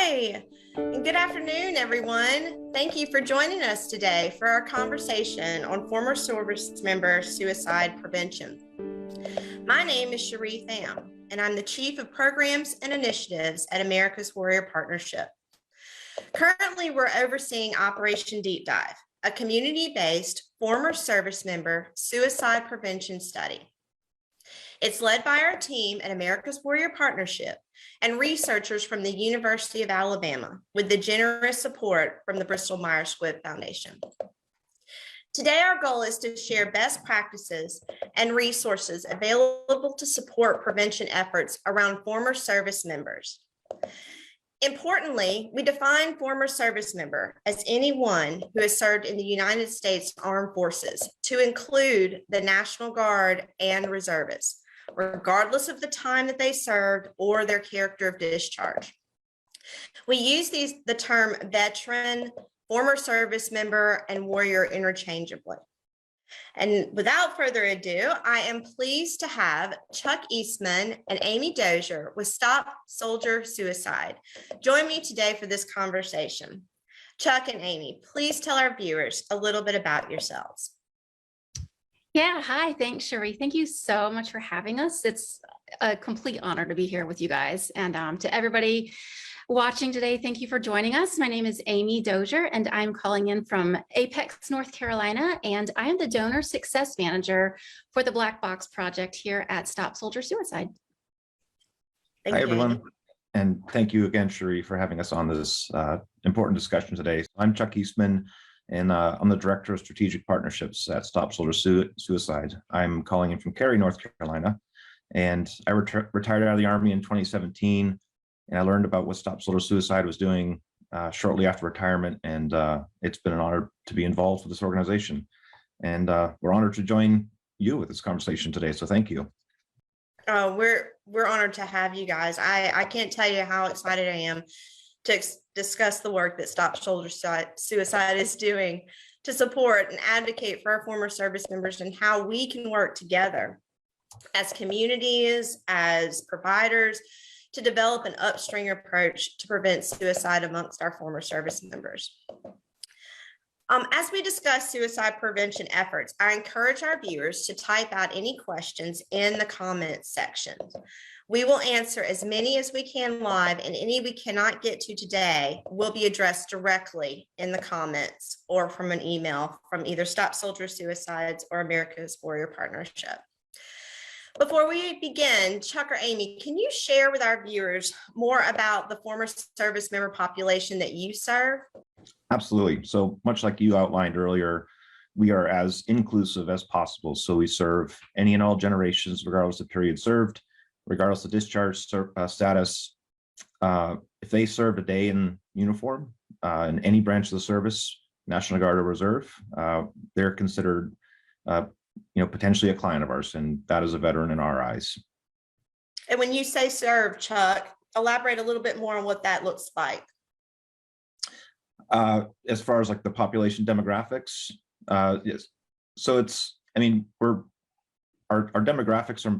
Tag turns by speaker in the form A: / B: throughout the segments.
A: Hi, and good afternoon, everyone. Thank you for joining us today for our conversation on former service member suicide prevention. My name is Cheree Tham, and I'm the Chief of Programs and Initiatives at America's Warrior Partnership. Currently, we're overseeing Operation Deep Dive, a community-based former service member suicide prevention study. It's led by our team at America's Warrior Partnership and researchers from the University of Alabama with the generous support from the Bristol Myers Squibb Foundation. Today, our goal is to share best practices and resources available to support prevention efforts around former service members. Importantly, we define former service member as anyone who has served in the United States Armed Forces, to include the National Guard and reservists, regardless of the time that they served or their character of discharge. We use the term veteran, former service member, and warrior interchangeably. And without further ado, I am pleased to have Chuck Eastman and Amy Dozier with Stop Soldier Suicide join me today for this conversation. Chuck and Amy, please tell our viewers a little bit about yourselves.
B: Yeah, hi, thanks, Cheree. Thank you so much for having us. It's a complete honor to be here with you guys. And to everybody watching today, thank you for joining us. My name is Amy Dozier, and I'm calling in from Apex, North Carolina, and I am the Donor Success Manager for the Black Box Project here at Stop Soldier Suicide.
C: Hi, everyone. And thank you again, Cheree, for having us on this important discussion today. I'm Chuck Eastman, and I'm the Director of Strategic Partnerships at Stop Soldier Suicide. I'm calling in from Cary, North Carolina, and I retired out of the Army in 2017, and I learned about what Stop Soldier Suicide was doing shortly after retirement, and it's been an honor to be involved with this organization. And we're honored to join you with this conversation today, so thank you.
A: Oh, we're honored to have you guys. I can't tell you how excited I am to discuss the work that Stop Soldier Suicide is doing to support and advocate for our former service members and how we can work together as communities, as providers, to develop an upstream approach to prevent suicide amongst our former service members. As we discuss suicide prevention efforts, I encourage our viewers to type out any questions in the comments section. We will answer as many as we can live, and any we cannot get to today will be addressed directly in the comments or from an email from either Stop Soldier Suicides or America's Warrior Partnership. Before we begin, Chuck or Amy, can you share with our viewers more about the former service member population that you serve?
C: Absolutely. So much like you outlined earlier, we are as inclusive as possible. So we serve any and all generations, regardless of period served, regardless of discharge status. If they served a day in uniform in any branch of the service, National Guard or Reserve, they're considered potentially a client of ours, and that is a veteran in our eyes.
A: And when you say serve, Chuck, elaborate a little bit more on what that looks like.
C: As far as like the population demographics, yes. So it's, our demographics are,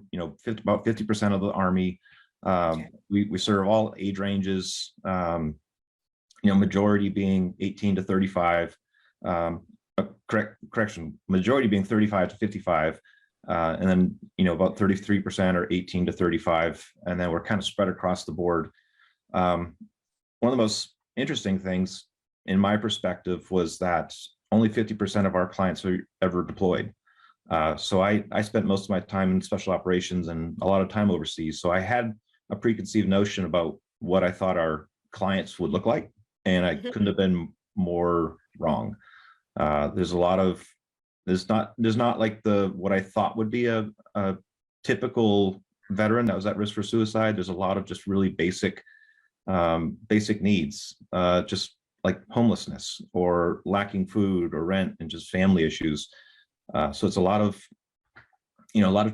C: about 50% of the Army. Okay. We serve all age ranges, majority being 18 to 35, majority being 35 to 55, and then, about 33% are 18 to 35, and then we're kind of spread across the board. One of the most interesting things in my perspective was that only 50% of our clients are ever deployed. So I spent most of my time in special operations and a lot of time overseas. So I had a preconceived notion about what I thought our clients would look like, and I couldn't have been more wrong. There's not like what I thought would be a typical veteran that was at risk for suicide. There's a lot of just really basic needs, just like homelessness or lacking food or rent and just family issues. So it's a lot of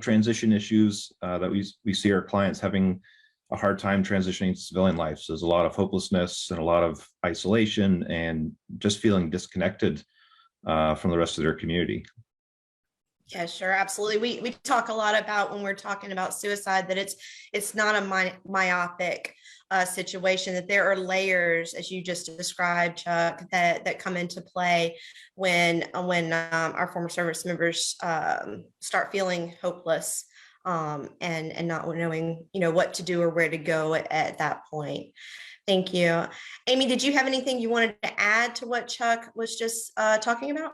C: transition issues that we see our clients having a hard time transitioning to civilian life. So there's a lot of hopelessness and a lot of isolation and just feeling disconnected from the rest of their community.
A: Yeah, sure, absolutely. We talk a lot about when we're talking about suicide that it's not a myopic situation, that there are layers, as you just described, Chuck, that come into play when our former service members start feeling hopeless, and not knowing, what to do or where to go at that point. Thank you. Amy, did you have anything you wanted to add to what Chuck was just talking about?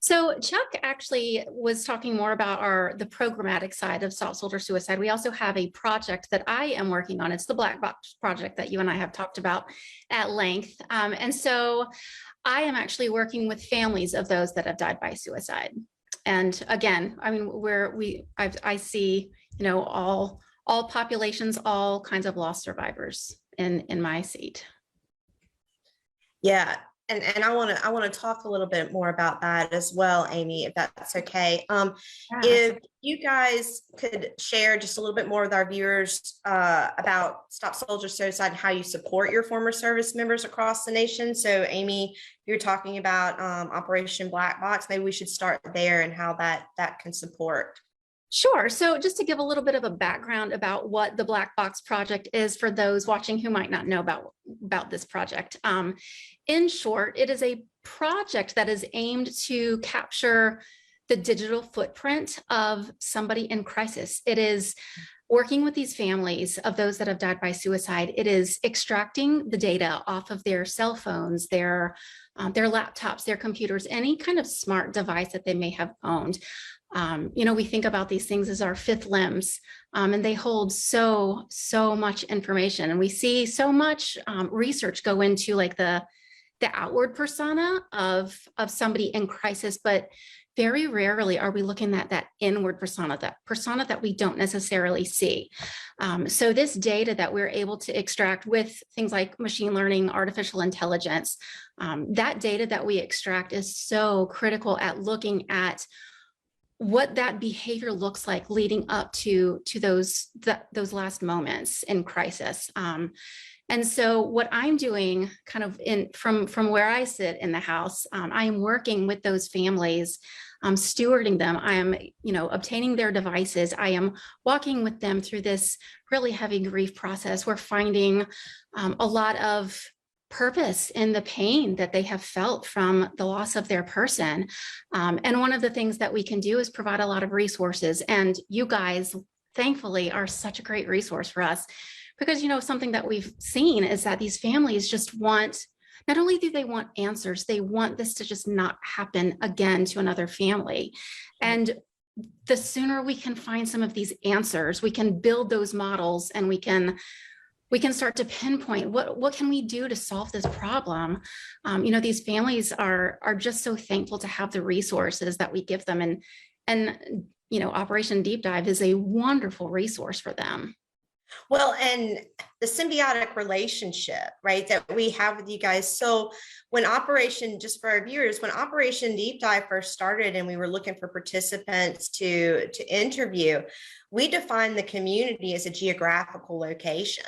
B: So Chuck actually was talking more about the programmatic side of Stop Soldier Suicide. We also have a project that I am working on. It's the Black Box project that you and I have talked about at length. And so I am actually working with families of those that have died by suicide. And again, I mean, I see, all populations, all kinds of lost survivors in my seat.
A: Yeah. And I want to talk a little bit more about that as well, Amy, if that's okay. If you guys could share just a little bit more with our viewers about Stop Soldier Suicide and how you support your former service members across the nation. So, Amy, you're talking about Operation Black Box. Maybe we should start there and how that can support.
B: Sure. So just to give a little bit of a background about what the Black Box Project is for those watching who might not know about this project. In short, it is a project that is aimed to capture the digital footprint of somebody in crisis. It is working with these families of those that have died by suicide. It is extracting the data off of their cell phones, their laptops, their computers, any kind of smart device that they may have owned. We think about these things as our fifth limbs, and they hold so much information. And we see so much research go into like the outward persona of somebody in crisis, but very rarely are we looking at that inward persona, that persona that we don't necessarily see. So this data that we're able to extract with things like machine learning, artificial intelligence, that data that we extract is so critical at looking at what that behavior looks like leading up to those last moments in crisis. And so what I'm doing kind of from where I sit in the house, I am working with those families, stewarding them. I am, obtaining their devices. I am walking with them through this really heavy grief process. We're finding a lot of purpose in the pain that they have felt from the loss of their person. And one of the things that we can do is provide a lot of resources. And you guys, thankfully, are such a great resource for us because, something that we've seen is that these families just want, not only do they want answers, they want this to just not happen again to another family. And the sooner we can find some of these answers, we can build those models and we can start to pinpoint what can we do to solve this problem. These families are just so thankful to have the resources that we give them, and Operation Deep Dive is a wonderful resource for them.
A: Well, and the symbiotic relationship, right, that we have with you guys. So just for our viewers, when Operation Deep Dive first started and we were looking for participants to interview, we defined the community as a geographical location.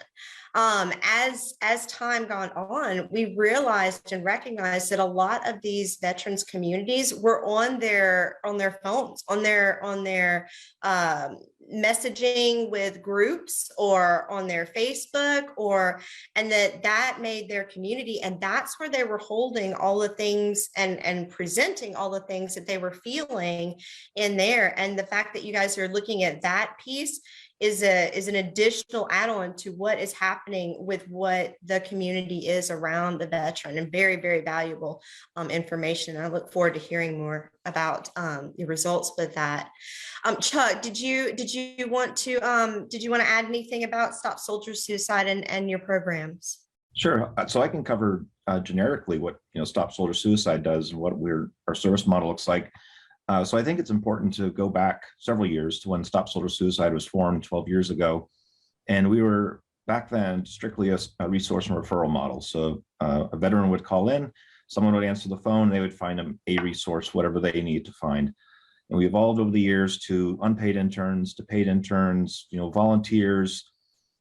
A: As time gone on, we realized and recognized that a lot of these veterans communities were on their phones, on their messaging with groups or on their Facebook, and that made their community, and that's where they were holding all the things and presenting all the things that they were feeling in there. And the fact that you guys are looking at that piece is an additional add-on to what is happening with what the community is around the veteran, and very, very valuable information. I look forward to hearing more about the results with that. Chuck, did you want to add anything about Stop Soldier Suicide and your programs?
C: Sure. So I can cover generically what Stop Soldier Suicide does and what our service model looks like. So I think it's important to go back several years to when Stop Soldier Suicide was formed 12 years ago. And we were back then strictly a resource and referral model. So a veteran would call in, someone would answer the phone, they would find them a resource, whatever they need to find. And we evolved over the years to unpaid interns, to paid interns, volunteers.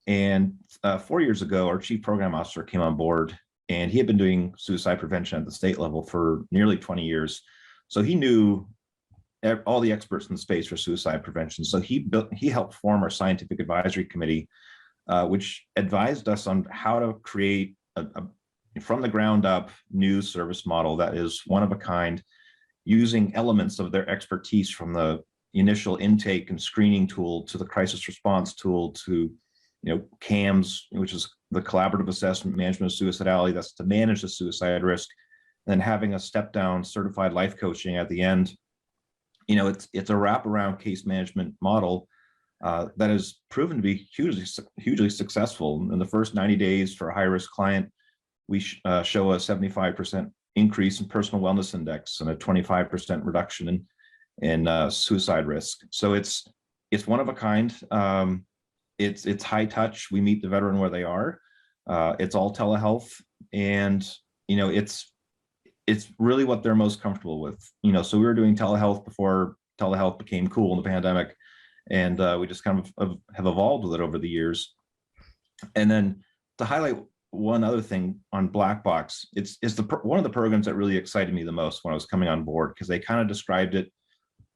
C: And 4 years ago, our chief program officer came on board, and he had been doing suicide prevention at the state level for nearly 20 years. So he knew all the experts in the space for suicide prevention. So he helped form our scientific advisory committee, which advised us on how to create a from the ground up new service model that is one of a kind, using elements of their expertise from the initial intake and screening tool to the crisis response tool to, CAMS, which is the collaborative assessment management of suicidality, that's to manage the suicide risk, and then having a step down certified life coaching at the end. It's a wraparound case management model that has proven to be hugely successful. In the first 90 days for a high risk client, we show a 75% increase in personal wellness index and a 25% reduction in suicide risk. So it's one of a kind. It's high touch. We meet the veteran where they are. It's all telehealth, and it's really what they're most comfortable with. So we were doing telehealth before telehealth became cool in the pandemic, and we just kind of have evolved with it over the years. And then to highlight one other thing on Black Box, it's one of the programs that really excited me the most when I was coming on board, because they kind of described it,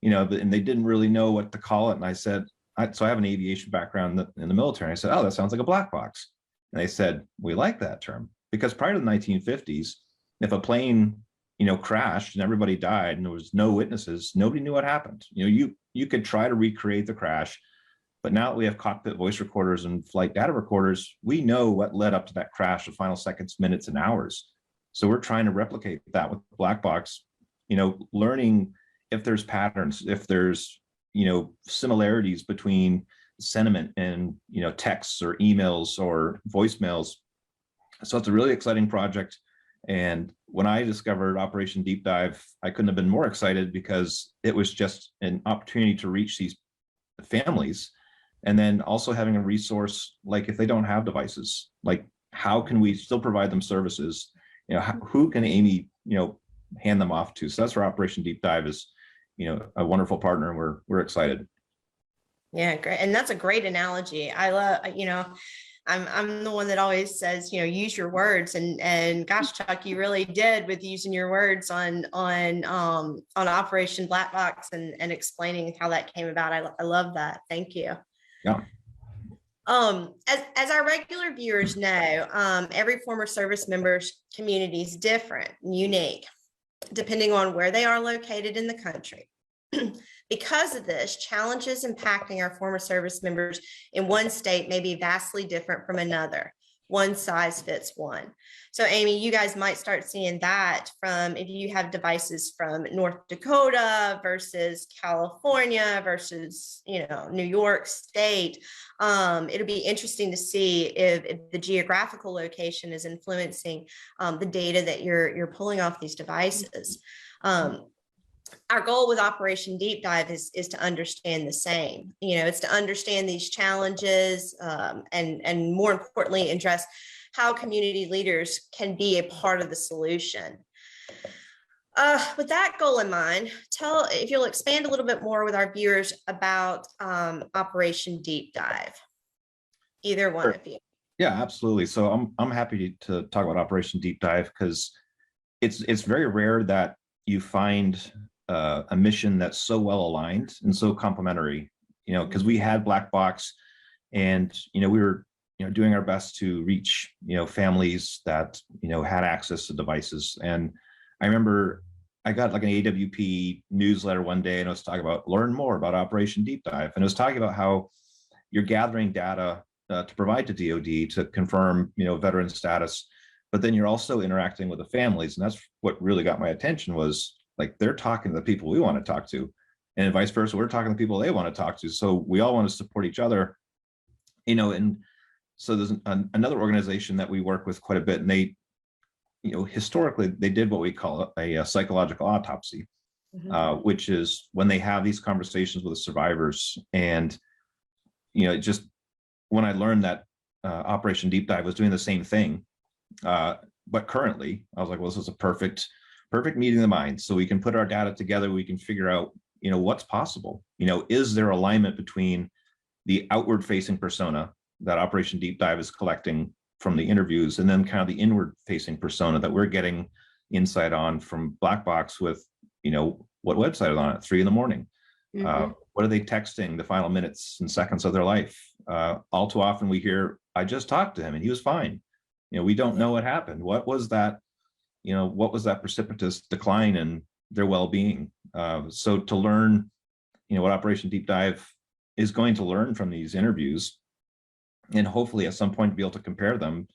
C: and they didn't really know what to call it. And I said, so I have an aviation background in the military. And I said, oh, that sounds like a black box. And they said, we like that term, because prior to the 1950s, if a plane, crashed and everybody died and there was no witnesses, nobody knew what happened. You could try to recreate the crash, but now that we have cockpit voice recorders and flight data recorders, we know what led up to that crash, the final seconds, minutes, and hours. So we're trying to replicate that with Black Box, learning if there's patterns, if there's, similarities between sentiment and, texts or emails or voicemails. So it's a really exciting project. And when I discovered Operation Deep Dive, I couldn't have been more excited, because it was just an opportunity to reach these families. And then also having a resource, like if they don't have devices, like how can we still provide them services? Who can Amy, hand them off to? So that's where Operation Deep Dive is, a wonderful partner, and we're excited.
A: Yeah, great. And that's a great analogy. I love, I'm the one that always says, use your words, and gosh, Chuck, you really did with using your words on Operation Black Box and explaining how that came about. I love that. Thank you.
C: Yeah.
A: As our regular viewers know, every former service member's community is different and unique, depending on where they are located in the country. Because of this, challenges impacting our former service members in one state may be vastly different from another. One size fits one. So Amy, you guys might start seeing that from, if you have devices from North Dakota versus California versus, New York State. It'll be interesting to see if the geographical location is influencing the data that you're pulling off these devices. Our goal with Operation Deep Dive is to understand the same. It's to understand these challenges and more importantly, address how community leaders can be a part of the solution. With that goal in mind, if you'll expand a little bit more with our viewers about Operation Deep Dive, either one of you.
C: Yeah, absolutely. So I'm happy to talk about Operation Deep Dive, because it's very rare that you find a mission that's so well aligned and so complementary, because we had Black Box, and we were doing our best to reach families that had access to devices. And I remember I got like an AWP newsletter one day, and it was talking about learn more about Operation Deep Dive, and it was talking about how you're gathering data to provide to DoD to confirm veteran status, but then you're also interacting with the families. And that's what really got my attention, was like they're talking to the people we want to talk to, and vice versa, we're talking to people they want to talk to. So we all want to support each other, and so there's another organization that we work with quite a bit, and they, historically they did what we call a psychological autopsy, which is when they have these conversations with the survivors. And just when I learned that Operation Deep Dive was doing the same thing, but currently, I was like, well, this is a perfect meeting of the minds. So we can put our data together, we can figure out, what's possible. Is there alignment between the outward facing persona that Operation Deep Dive is collecting from the interviews, and then kind of the inward facing persona that we're getting insight on from Black Box with, what website is on at 3 a.m.
B: Mhm.
C: What are they texting the final minutes and seconds of their life? All too often we hear, I just talked to him and he was fine. We don't know what happened. What was that? What was that precipitous decline in their well-being? So to learn, what Operation Deep Dive is going to learn from these interviews, and hopefully at some point be able to compare them,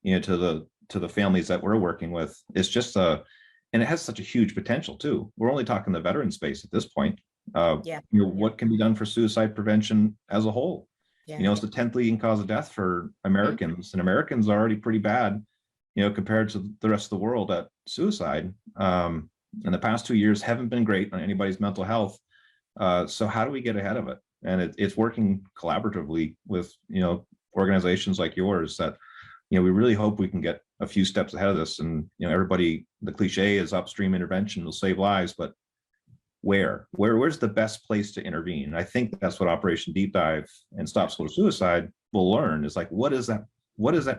C: to the families that we're working with, is just and it has such a huge potential too. We're only talking the veteran space at this point.
A: Yeah.
C: What can be done for suicide prevention as a whole?
A: Yeah.
C: It's the 10th leading cause of death for Americans, and Americans are already pretty bad, compared to the rest of the world at suicide. And the past 2 years haven't been great on anybody's mental health. So how do we get ahead of it? And it's working collaboratively with, organizations like yours that, we really hope we can get a few steps ahead of this. And, everybody, the cliche is upstream intervention will save lives, but where's the best place to intervene? I think that's what Operation Deep Dive and Stop Soldier Suicide will learn, is like, what is that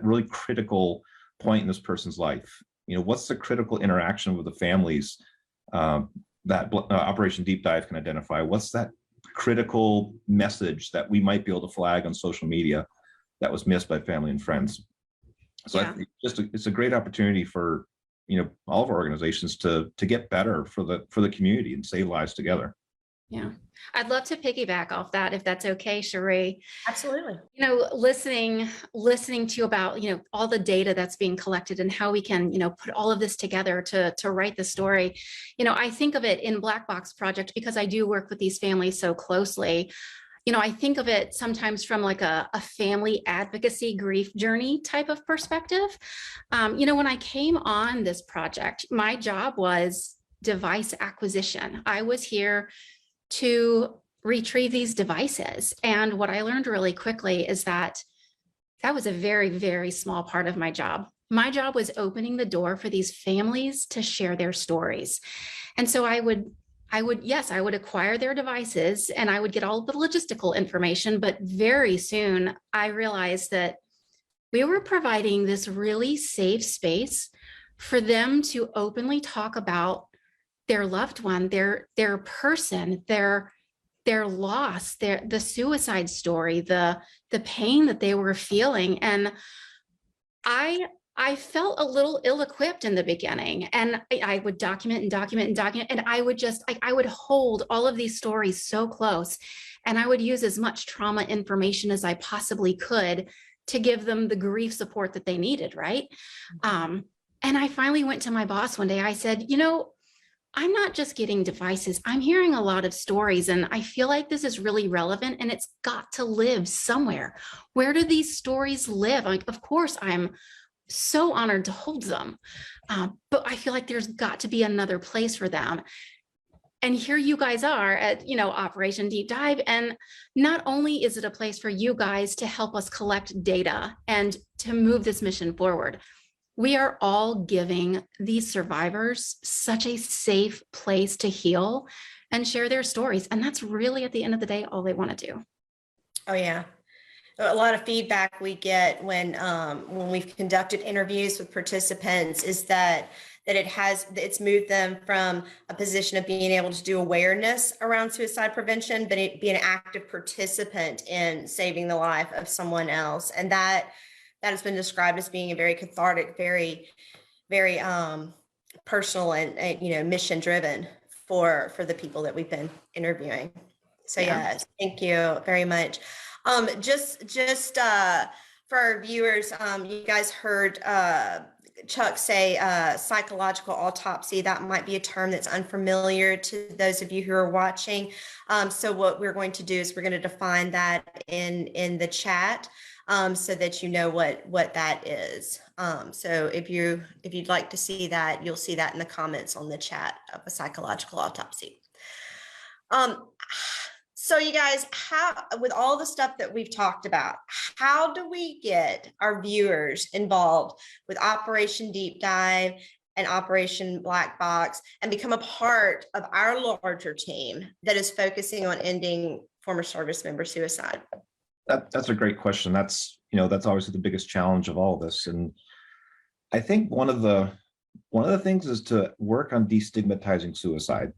C: really critical point in this person's life? What's the critical interaction with the families that Operation Deep Dive can identify? What's that critical message that we might be able to flag on social media that was missed by family and friends? So
B: Yeah.
C: it's a great opportunity for all of our organizations to get better for the community and save lives together.
B: Yeah. I'd love to piggyback off that, if that's okay, Cheree.
A: Absolutely.
B: Listening to you about, all the data that's being collected and how we can, put all of this together to write the story. I think of it in Black Box Project because I do work with these families so closely. I think of it sometimes from like a family advocacy grief journey type of perspective. When I came on this project, my job was device acquisition. I was here to retrieve these devices. And what I learned really quickly is that was a very, very small part of my job. My job was opening the door for these families to share their stories. And so I would acquire their devices and I would get all the logistical information. But very soon I realized that we were providing this really safe space for them to openly talk about their loved one, their person, their loss, the suicide story, the pain that they were feeling. And I felt a little ill-equipped in the beginning, and I would document, and I would hold all of these stories so close, and I would use as much trauma information as I possibly could to give them the grief support that they needed, right? And I finally went to my boss one day. I said, I'm not just getting devices. I'm hearing a lot of stories, and I feel like this is really relevant, and it's got to live somewhere. Where do these stories live? Like, of course, I'm so honored to hold them, but I feel like there's got to be another place for them. And here you guys are at, Operation Deep Dive. And not only is it a place for you guys to help us collect data and to move this mission forward, we are all giving these survivors such a safe place to heal and share their stories. And that's really, at the end of the day, all they want to do.
A: Oh, yeah. A lot of feedback we get when we've conducted interviews with participants is that it's moved them from a position of being able to do awareness around suicide prevention, but be an active participant in saving the life of someone else. And that has been described as being a very cathartic, very, very personal and mission driven for the people that we've been interviewing. So yes, thank you very much. Just for our viewers, you guys heard Chuck say psychological autopsy. That might be a term that's unfamiliar to those of you who are watching. So what we're going to do is we're going to define that in the chat so that you know what that is. So if you'd like to see that, you'll see that in the comments on the chat of a psychological autopsy. So you guys, with all the stuff that we've talked about, how do we get our viewers involved with Operation Deep Dive and Operation Black Box and become a part of our larger team that is focusing on ending former service member suicide?
C: That's a great question. That's obviously the biggest challenge of all of this. And I think one of the things is to work on destigmatizing suicide.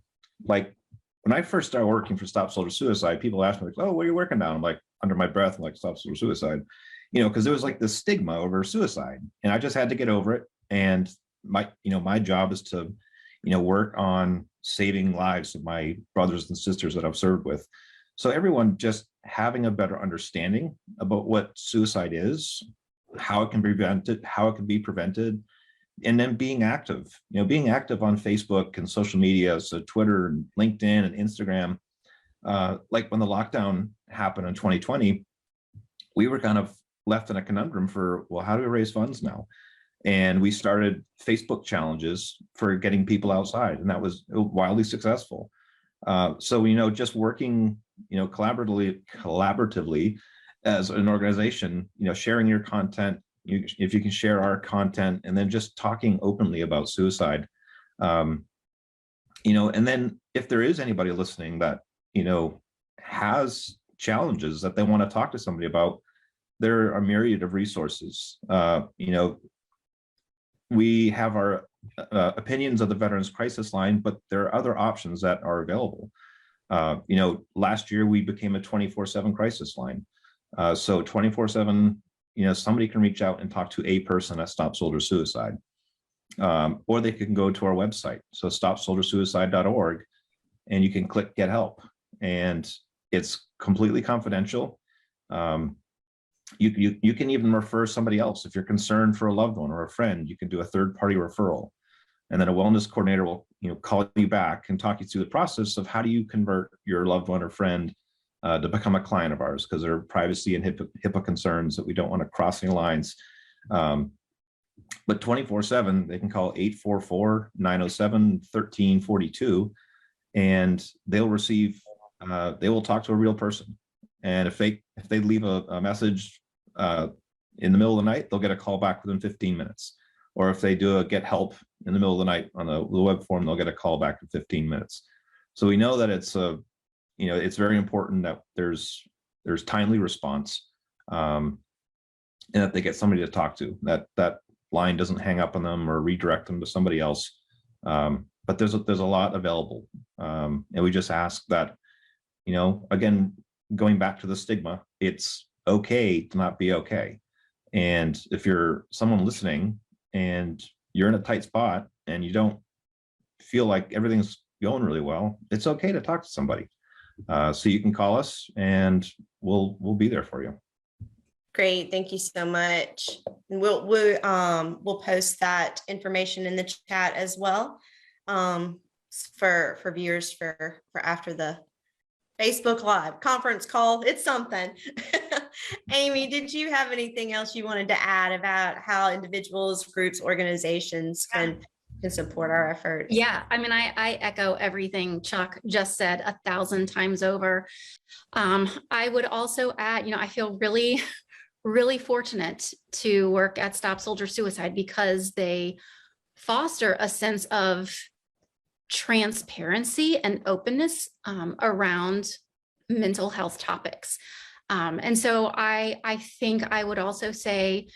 C: like when I first started working for Stop Soldier Suicide, people asked me, like, oh, what are you working on? I'm like, under my breath, I'm like, Stop Soldier Suicide, because there was like this stigma over suicide, and I just had to get over it. And my job is to, work on saving lives of my brothers and sisters that I've served with. So everyone just having a better understanding about what suicide is, how it can be prevented, and then being active, being active on Facebook and social media, so Twitter and LinkedIn and Instagram. Like when the lockdown happened in 2020, we were kind of left in a conundrum for, well, how do we raise funds now? And we started Facebook challenges for getting people outside, and that was wildly successful. So, just working, collaboratively as an organization, sharing your content, if you can share our content, and then just talking openly about suicide, and then if there is anybody listening that, has challenges that they want to talk to somebody about, there are a myriad of resources. We have our opinions of the Veterans Crisis Line, but there are other options that are available. Last year we became a 24/7 crisis line. So 24/7, somebody can reach out and talk to a person at Stop Soldier Suicide, or they can go to our website, so stopsoldiersuicide.org, and you can click Get Help, and it's completely confidential. You can even refer somebody else if you're concerned for a loved one or a friend. You can do a third-party referral, and then a wellness coordinator will call you back and talk you through the process of how do you convert your loved one or friend to become a client of ours, because there are privacy and HIPAA concerns that we don't want to cross any lines. But 24/7, they can call 844-907-1342, and they'll receive, they will talk to a real person. And if they leave a message in the middle of the night, they'll get a call back within 15 minutes. Or if they do a Get Help in the middle of the night on the web form, they'll get a call back in 15 minutes. So we know that it's it's very important that there's timely response, and that they get somebody to talk to, that line doesn't hang up on them or redirect them to somebody else. But there's a lot available, and we just ask that, again, going back to the stigma, it's okay to not be okay. And if you're someone listening and you're in a tight spot and you don't feel like everything's going really well, it's okay to talk to somebody. So you can call us and we'll be there for you.
A: Great, thank you so much. And we'll post that information in the chat as well, for viewers for after the Facebook Live conference call. It's something. Amy, did you have anything else you wanted to add about how individuals, groups, organizations can support our efforts?
B: Yeah, I mean, I echo everything Chuck just said 1,000 times over. I would also add, I feel really, really fortunate to work at Stop Soldier Suicide, because they foster a sense of transparency and openness around mental health topics. And so I think I would also say,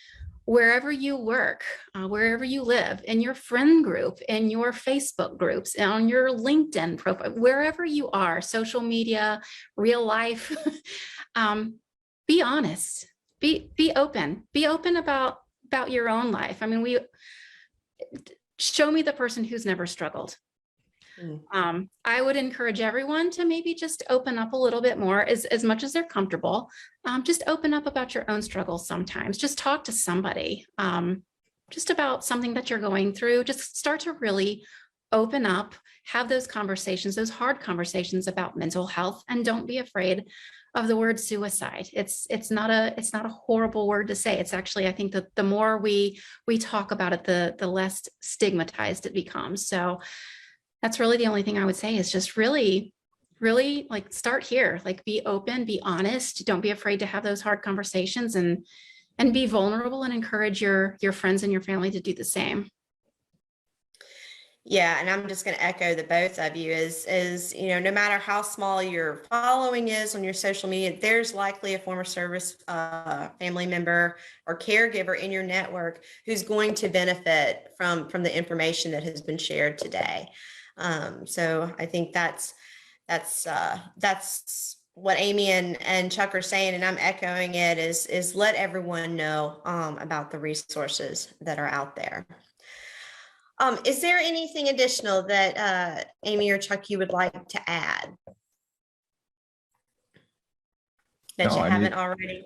B: wherever you work, wherever you live, in your friend group, in your Facebook groups, on your LinkedIn profile, wherever you are, social media, real life, be honest, be open about your own life. I mean, show me the person who's never struggled. I would encourage everyone to maybe just open up a little bit more, as much as they're comfortable. Just open up about your own struggles sometimes. Just talk to somebody just about something that you're going through. Just start to really open up, have those conversations, those hard conversations about mental health, and don't be afraid of the word suicide. It's not a horrible word to say. It's actually, I think that the more we talk about it, the less stigmatized it becomes. So that's really the only thing I would say, is just really, really start here, be open, be honest. Don't be afraid to have those hard conversations, and be vulnerable, and encourage your friends and your family to do the same.
A: Yeah, and I'm just going to echo the both of you is, no matter how small your following is on your social media, there's likely a former service family member or caregiver in your network who's going to benefit from the information that has been shared today. So I think that's what Amy and Chuck are saying, and I'm echoing it, is let everyone know about the resources that are out there. Is there anything additional that Amy or Chuck you would like to add that
C: No,
A: you
C: I
A: haven't
C: mean,
A: already?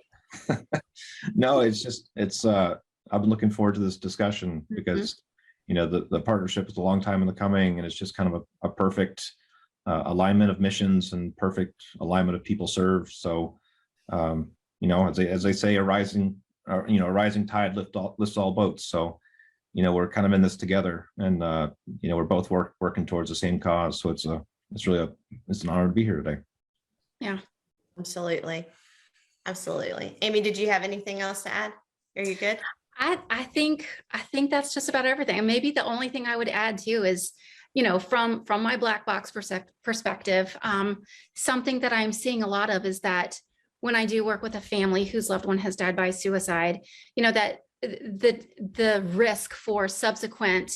C: no, I've been looking forward to this discussion because, the partnership is a long time in the coming, and it's just kind of a perfect alignment of missions and perfect alignment of people served. So, as they say, a rising tide lifts all boats. So, we're kind of in this together, and we're both working towards the same cause. So it's an honor to be here today.
B: Yeah,
A: absolutely. Amy, did you have anything else to add? Are you good?
B: I think that's just about everything. And maybe the only thing I would add too is, from my black box perspective, something that I'm seeing a lot of is that when I do work with a family whose loved one has died by suicide, that the risk for subsequent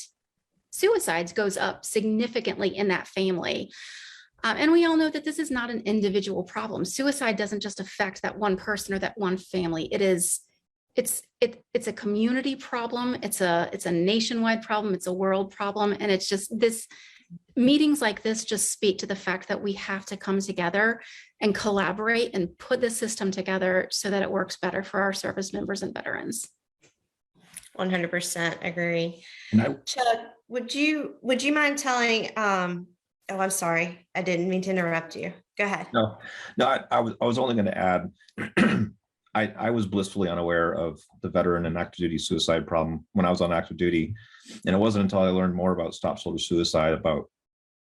B: suicides goes up significantly in that family. And we all know that this is not an individual problem. Suicide doesn't just affect that one person or that one family. It's a community problem. It's a nationwide problem. It's a world problem. And it's just meetings like this just speak to the fact that we have to come together and collaborate and put the system together so that it works better for our service members and veterans.
A: 100% agree. Chuck, would you mind telling, oh, I'm sorry. I didn't mean to interrupt you. Go ahead.
C: No, I was only going to add, I was blissfully unaware of the veteran and active duty suicide problem when I was on active duty. And it wasn't until I learned more about Stop Soldier Suicide, about,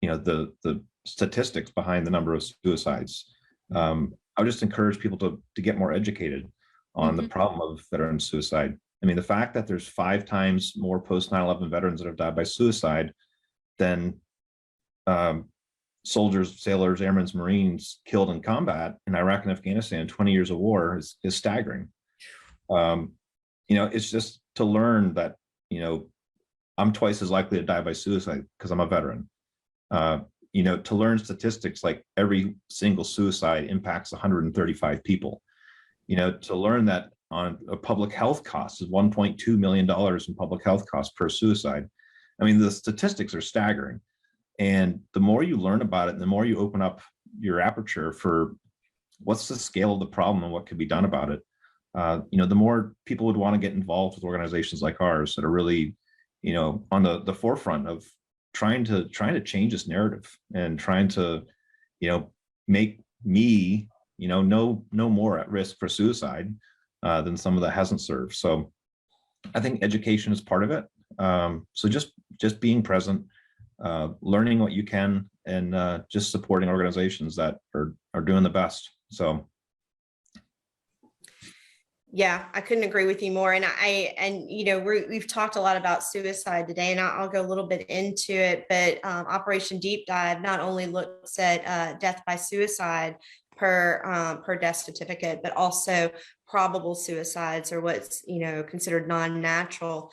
C: the statistics behind the number of suicides. I would just encourage people to get more educated on the problem of veteran suicide. I mean, the fact that there's 5 times more post 9/11 veterans that have died by suicide than soldiers, sailors, airmen, Marines killed in combat in Iraq and Afghanistan, 20 years of war is staggering. It's just to learn that, I'm twice as likely to die by suicide because I'm a veteran. To learn statistics like every single suicide impacts 135 people. To learn that on a public health cost is $1.2 million in public health costs per suicide. I mean, the statistics are staggering. And the more you learn about it, and the more you open up your aperture for what's the scale of the problem and what could be done about it, the more people would want to get involved with organizations like ours that are really, on the forefront of trying to change this narrative and trying to, make me, no more at risk for suicide than someone that hasn't served. So I think education is part of it. So just being present, learning what you can, and just supporting organizations that are doing the best. So
A: yeah, I couldn't agree with you more. And we've talked a lot about suicide today, and I'll go a little bit into it, but Operation Deep Dive not only looks at death by suicide per death certificate, but also probable suicides, or what's considered non-natural,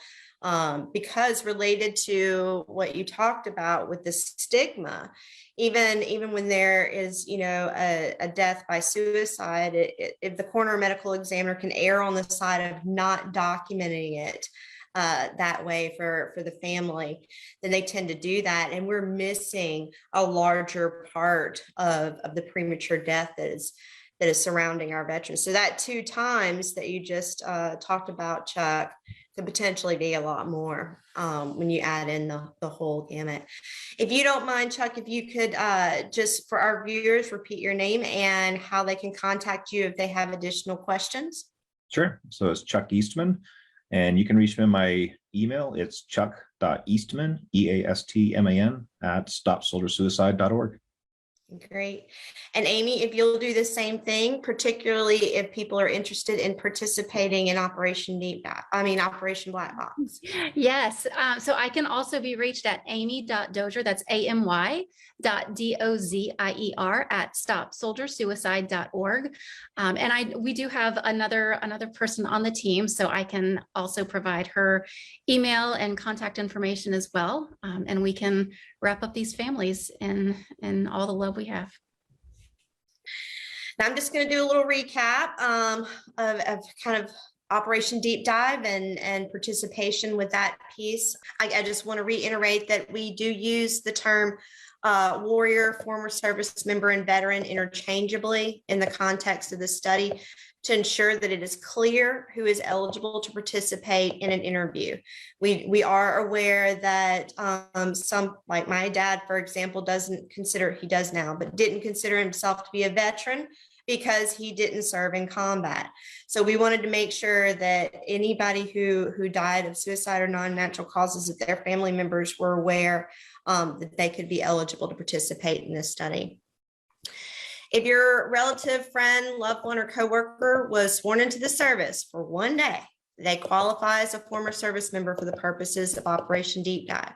A: because related to what you talked about with the stigma, even when there is a death by suicide, if the coroner medical examiner can err on the side of not documenting it that way for the family, then they tend to do that, and we're missing a larger part of the premature death that is surrounding our veterans. So that 2 times that you just talked about, Chuck, could potentially be a lot more when you add in the whole gamut. If you don't mind, Chuck, if you could just for our viewers repeat your name and how they can contact you if they have additional questions.
C: Sure. So it's Chuck Eastman, and you can reach me in my email. It's chuck.eastman, EASTMAN @stopsoldiersuicide.org.
A: Great. And Amy, if you'll do the same thing, particularly if people are interested in participating in Operation Operation Black Box.
B: Yes. So I can also be reached at amy.dozier, that's AMY.DOZIER at stopsoldiersuicide.org. And we do have another person on the team, so I can also provide her email and contact information as well. And we can wrap up these families in all the love we have.
A: Now I'm just going to do a little recap of kind of Operation Deep Dive and participation with that piece. I just want to reiterate that we do use the term warrior, former service member, and veteran interchangeably in the context of the study to ensure that it is clear who is eligible to participate in an interview. We are aware that some, like my dad, for example, he does now, but didn't consider himself to be a veteran because he didn't serve in combat. So we wanted to make sure that anybody who died of suicide or non-natural causes, that their family members were aware that they could be eligible to participate in this study. If your relative, friend, loved one, or coworker was sworn into the service for one day, they qualify as a former service member for the purposes of Operation Deep Dive.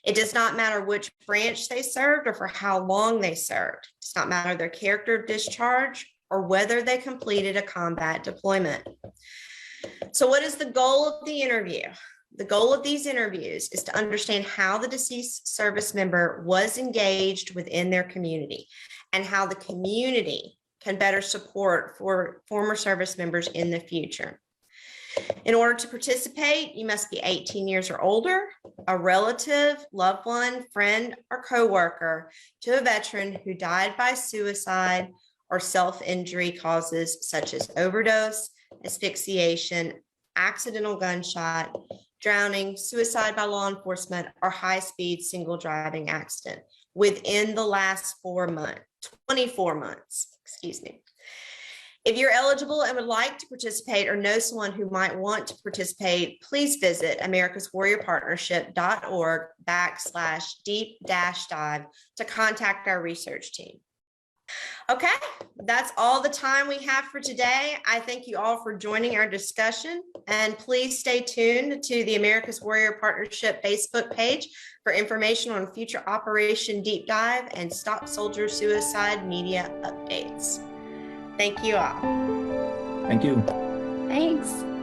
A: It does not matter which branch they served or for how long they served. It does not matter their character of discharge or whether they completed a combat deployment. So what is the goal of the interview? The goal of these interviews is to understand how the deceased service member was engaged within their community and how the community can better support for former service members in the future. In order to participate, you must be 18 years or older, a relative, loved one, friend, or coworker to a veteran who died by suicide or self-injury causes such as overdose, asphyxiation, accidental gunshot, drowning, suicide by law enforcement, or high-speed single driving accident within the last 24 months, excuse me. If you're eligible and would like to participate or know someone who might want to participate, please visit americaswarriorpartnership.org/deep-dive to contact our research team. Okay, that's all the time we have for today. I thank you all for joining our discussion, and please stay tuned to the America's Warrior Partnership Facebook page for information on future Operation Deep Dive and Stop Soldier Suicide media updates. Thank you all.
C: Thank you.
B: Thanks.